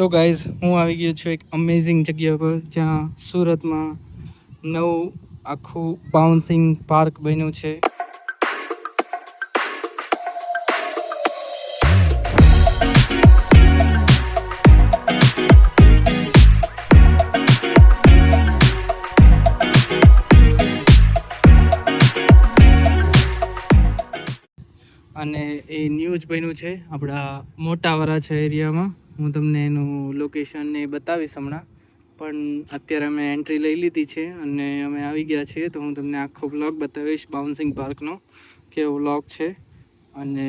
તો ગાઈઝ હું આવી ગયો છું એક અમેઝિંગ જગ્યા પર જ્યાં સુરતમાં નવું આખું બાઉન્સિંગ પાર્ક બન્યું છે. અને એ ન્યૂઝ બન્યું છે આપણા મોટા વરાછા એરિયામાં. હું તમને એનું લોકેશન ને બતાવીશ હમણાં, પણ અત્યારે અમે એન્ટ્રી લઈ લીધી છે અને અમે આવી ગયા છીએ. તો હું તમને આખો વ્લોગ બતાવીશ બાઉન્સિંગ પાર્કનો, કેવો વ્લોગ છે. અને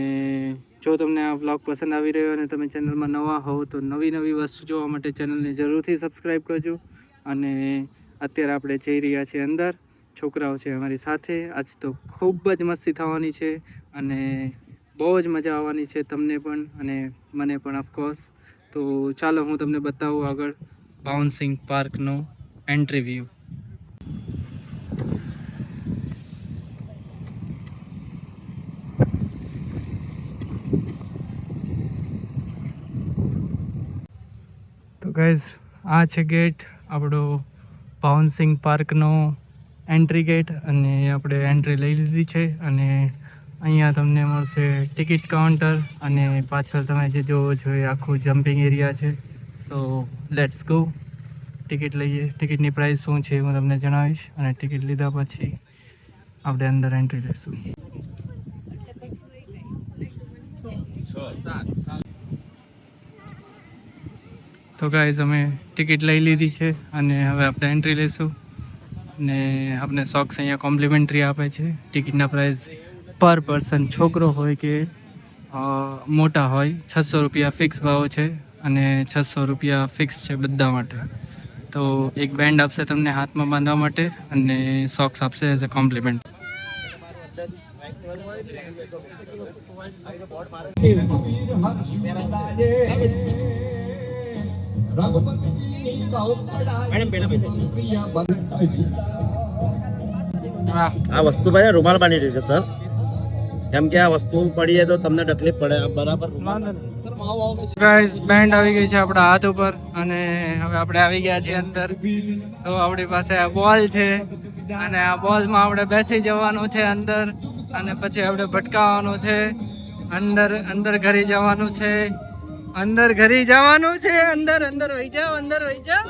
જો તમને આ વ્લોગ પસંદ આવી રહ્યો અને તમે ચેનલમાં નવા હોવ તો નવી વસ્તુ જોવા માટે ચેનલને જરૂરથી સબસ્ક્રાઈબ કરજો. અને અત્યારે આપણે જઈ રહ્યા છીએ અંદર, છોકરાઓ છે અમારી સાથે. આજ તો ખૂબ જ મસ્તી થવાની છે અને બહુ જ મજા આવવાની છે તમને પણ અને મને પણ ઓફકોર્સ. તો ચાલો હું તમને બતાવું આગળ બાઉન્સિંગ પાર્કનો એન્ટ્રી વ્યૂ. તો ગાઈઝ આ છે ગેટ, આપણો બાઉન્સિંગ પાર્કનો એન્ટ્રી ગેટ. અને આપણે એન્ટ્રી લઈ લીધી છે અને અહીંયા તમને મળશે ટિકિટ કાઉન્ટર અને પાછળ તમે જે જોવો છો એ આખું જમ્પિંગ એરિયા છે. સો લેટ્સ ગો, ટિકિટ લઈએ. ટિકિટની પ્રાઇસ શું છે હું તમને જણાવીશ અને ટિકિટ લીધા પછી આપણે અંદર એન્ટ્રી લઈશું. તો ગાઈઝ અમે ટિકિટ લઈ લીધી છે અને હવે આપણે એન્ટ્રી લઈશું. અને આપણે સોક્સ અહીંયા કોમ્પ્લિમેન્ટરી આપે છે. ટિકિટના પ્રાઇસ પર પર્સન, છોકરો હોય કે મોટા હોય, 600 રૂપિયા ફિક્સ ભાવ છે અને 600 રૂપિયા ફિક્સ છે બધા માટે. તો એક બેન્ડ આપશે તમને હાથમાં બાંધવા માટે અને સોક્સ આપશે એઝ અ કોમ્પ્લિમેન્ટ. આ વસ્તુ ભાઈ રૂમાલ બાંધી દીધો સર, કેમ કે આ વસ્તુ પડીએ તો તમને તકલીફ પડે. બરાબર ગાઈસ બેન્ડ આવી ગઈ છે આપણા હાથ ઉપર અને હવે આપણે આવી ગયા છીએ અંદર. તો આપણી પાસે આ બોલ છે અને આ બોલમાં આપણે બેસી જવાનું છે અંદર અને પછી આપણે ભટકાવવાનું છે. અંદર ઘરી જવાનું છે, અંદર ઘરી જવાનું છે. અંદર વહી જાઓ, અંદર વહી જાઓ.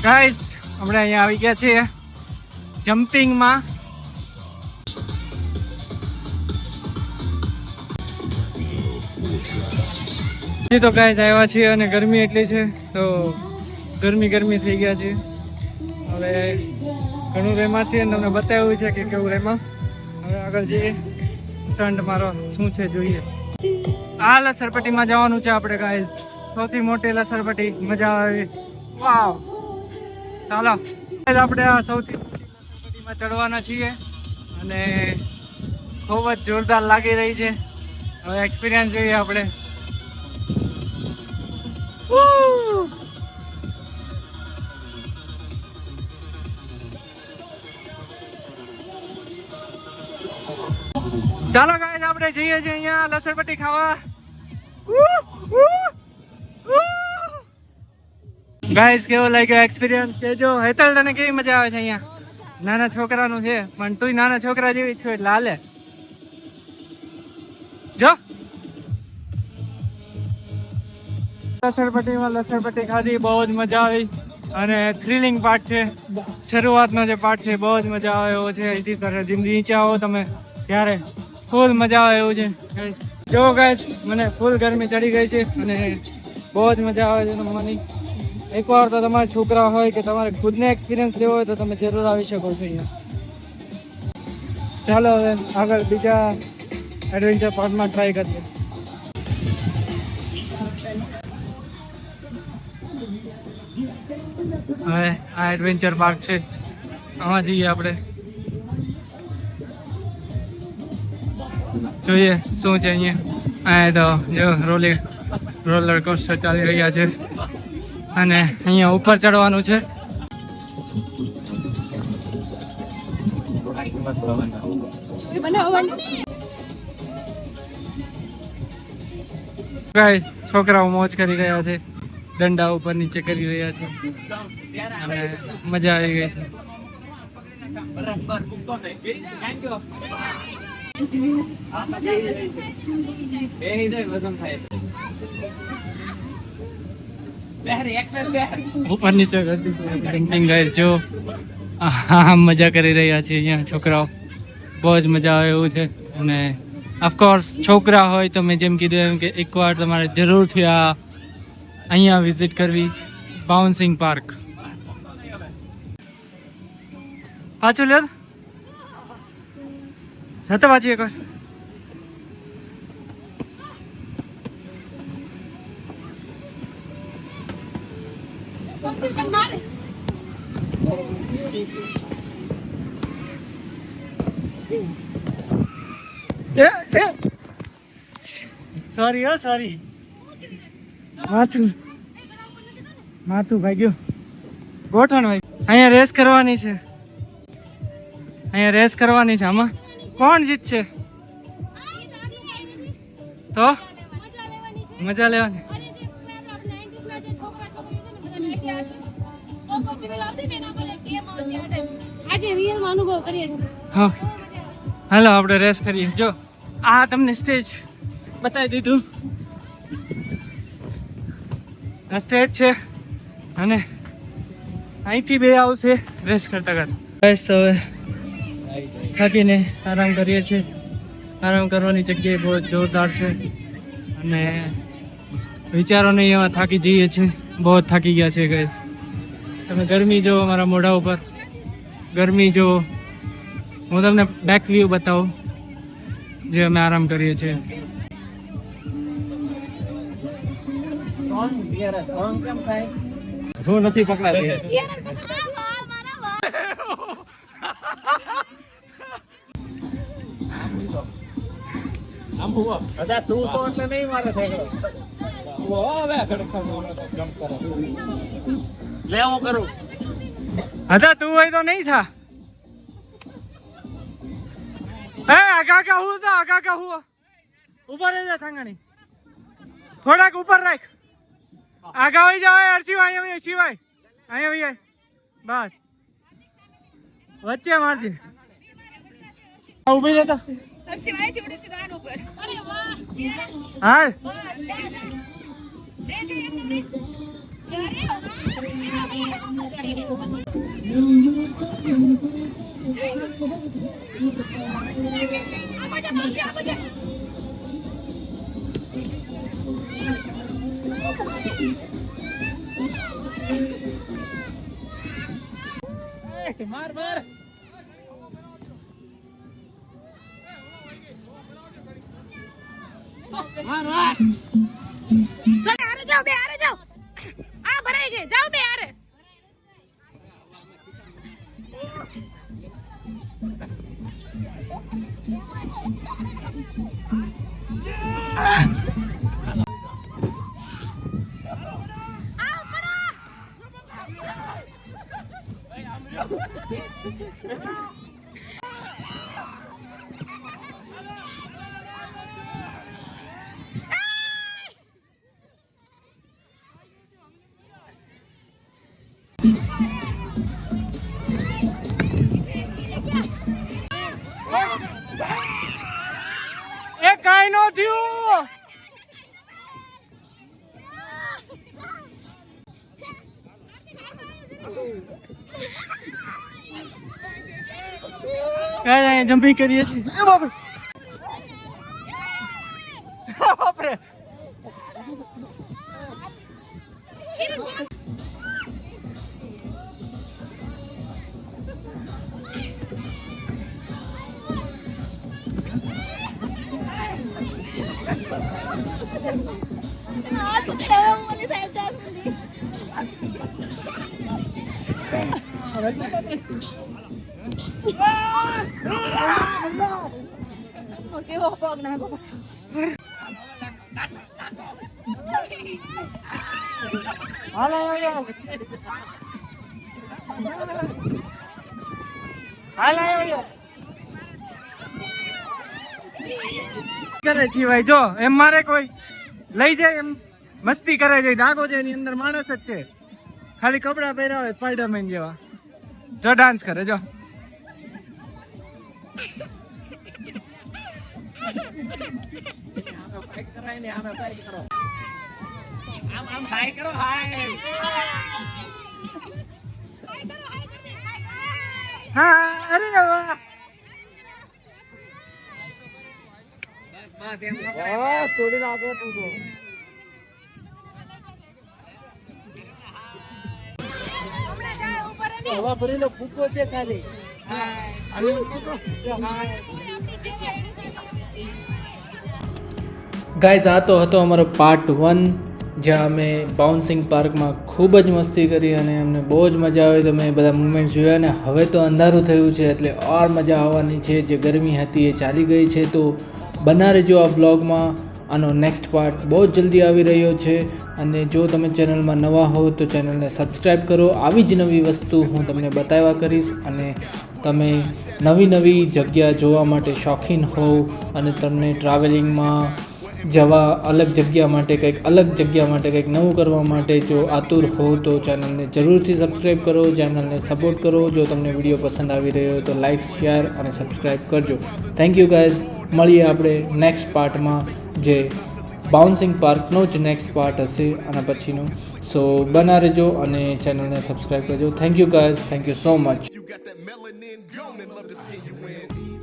ગાઈસ આપણે અહીંયા આવી ગયા છીએ જમ્પિંગમાં. તો ગાઈસ આવ્યા છીએ અને ગરમી એટલી છે તો ગરમી થઈ ગયા છે. હવે ઘણું રેમાં છીએ અને તમને બતાવ્યું છે કે કેવું રેમાં. હવે આગળ જઈએ, સ્ટન્ટ મારો શું છે જોઈએ. આ લસરપટ્ટીમાં જવાનું છે આપણે ગાઈસ, સૌથી મોટી લસરપટ્ટી, મજા આવે. વાવ, ચાલો આપણે આ સૌથી મોટી ચડવાના છીએ અને ખૂબ જ જોરદાર લાગી રહી છે. હવે એક્સપિરિયન્સ જોઈએ આપણે. ચાલો ગાઈસ આપણે જઈએ છીએ અહીંયા લસરપટ્ટી ખાવા. ગાઈસ કેવો લાગ્યો એક્સપિરિયન્સ કેજો. હેતલ તને કેવી મજા આવે છે અહીંયા? નાના છોકરાનું છે પણ તું નાના છોકરા જેવી જ છો એટલે હાલે. જો લસરપટ્ટી ખાધી, બહુ જ મજા આવી અને થ્રિલિંગ પાર્ટ છે. શરૂઆતનો જે પાર્ટ છે બહુ જ મજા આવે એવો છે. અહીંથી જિંદગી નીચે આવો તમે ત્યારે ફૂલ મજા આવે એવું છે. જો ગાઈસ મને ફૂલ ગરમી ચડી ગઈ છે અને બહુ જ મજા આવે છે રમવાની. એકવાર તો તમારા છોકરા હોય કે તમારે ખુદને એક્સપિરિયન્સ લેવો હોય તો તમે જરૂર આવી શકો છો અહીંયા. ચાલો હવે આગળ બીજા એડવેન્ચર પાર્કમાં ટ્રાય કરીએ. હવે આ એડવેન્ચર પાર્ક છે, આમાં જઈએ આપણે, જોઈએ શું છે અહીંયા. આ તો જો રોલર કોસ્ટર ચાલી રહ્યા છે અને અહીંયા ઉપર ચડવાનું છે. ગાઈસ, છોકરાઓ મોજ કરી રહ્યા છે, દંડા ઉપર નીચે કરી રહ્યા છે અને મજા આવી ગઈ છે. ઉપર નીચે ગાઈસ જો મજા કરી રહ્યા છે અહીંયા છોકરાઓ, બહુ જ મજા આવે એવું છે. અને ઓફકોર્સ છોકરા હોય તો મેં જેમ કીધું એમ કે એકવાર તમારે જરૂરથી અહીંયા વિઝિટ કરવી, બાઉન્સિંગ પાર્ક. પાછું લે જતો પાછી એકવાર. સોરી સોરી, માથું ભાગ્યું, ગોઠણ ભાઈ. અહીંયા રેસ કરવાની છે, આમાં કોણ જીતશે? તો મજા લેવાની. હા હાલો આપણે રેસ કરીએ. જો આ તમને સ્ટેજ બતાવી દીધું, આ સ્ટેજ છે અને અહીંથી બે આવશે રેસ કરતા કરતા. બસ હવે થાકીને આરામ કરીએ છીએ. આરામ કરવાની જગ્યાએ બહુ જોરદાર છે અને વિચારો નહીં એવા થાકી જઈએ છીએ, બહુ થાકી ગયા છે ગાઈસ. તમે ગરમી જો મારા મોઢા ઉપર, ગરમી જો. હું તમને બેક વ્યૂ બતાવું જે અમે આરામ કરીએ છીએ. હું નથી પકડાતી. તું સો એટલે નહીં મારે થઈ લે હું કરું. હતા તું હોય તો નહીં થા. આગા હું ઉપર રહી જા સાંગાણી, થોડાક ઉપર રાખ. આગા હોય જાવ સિવાય અહીંયા બસ વચ્ચે મારજે. ઉભી રહેતા હા માર માર. આરે જાઓ આ ભરાઈ ગઈ, જાઓ બે આરે. એ કાઈ નો થયું. જમ્પિંગ કરીએ છીએ. બાપરે કેવો પગ નાખો કરે છે ભાઈ જો એમ મારે કોઈ લઈ જાય એમ મસ્તી કરે છે ડાકો છે એની અંદર માણસ જ છે ખાલી કપડા પહેર્યા હોય સ્પાઈડરમેન જેવા જો ડાન્સ કરે જો હા અરે વાહ થોડી લાગે તું તો હવા ભરેલો ફૂકો છે ખાલી ગાઈઝ આ તો હતો અમારો પાર્ટ 1 જ્યાં અમે બાઉન્સિંગ પાર્કમાં ખૂબ જ મસ્તી કરી અને અમને બહુ જ મજા આવી તો મેં બધા મુમેન્ટ જોયા અને હવે તો અંધારું થયું છે એટલે ઓર મજા આવવાની છે જે ગરમી હતી એ ચાલી ગઈ છે તો બના રહેજો આ વ્લોગમાં આનો નેક્સ્ટ પાર્ટ બહુ જ જલ્દી આવી રહ્યો છે અને જો તમે ચેનલમાં નવા હો તો ચેનલને સબસ્ક્રાઈબ કરો આવી જ નવી વસ્તુ હું તમને બતાવ્યા કરીશ અને તમે નવી જગ્યા જોવા માટે શોખીન હોવ અને તમને ટ્રાવેલિંગમાં જવા અલગ જગ્યા માટે કંઈક નવું કરવા માટે જો આતુર હો તો ચેનલને જરૂરથી સબસ્ક્રાઈબ કરો ચેનલને સપોર્ટ કરો જો તમને વિડીયો પસંદ આવી રહ્યો હોય તો લાઇક શેર અને સબસ્ક્રાઈબ કરજો થેન્ક યુ ગાઈઝ મળીએ આપણે નેક્સ્ટ પાર્ટમાં જે બાઉન્સિંગ પાર્કનો જ નેક્સ્ટ પાર્ટ હશે આના પછીનો સો બના રહેજો અને ચેનલને સબસ્ક્રાઈબ કરજો thank you guys thank you so much You got that melanin gone and love to skin you in.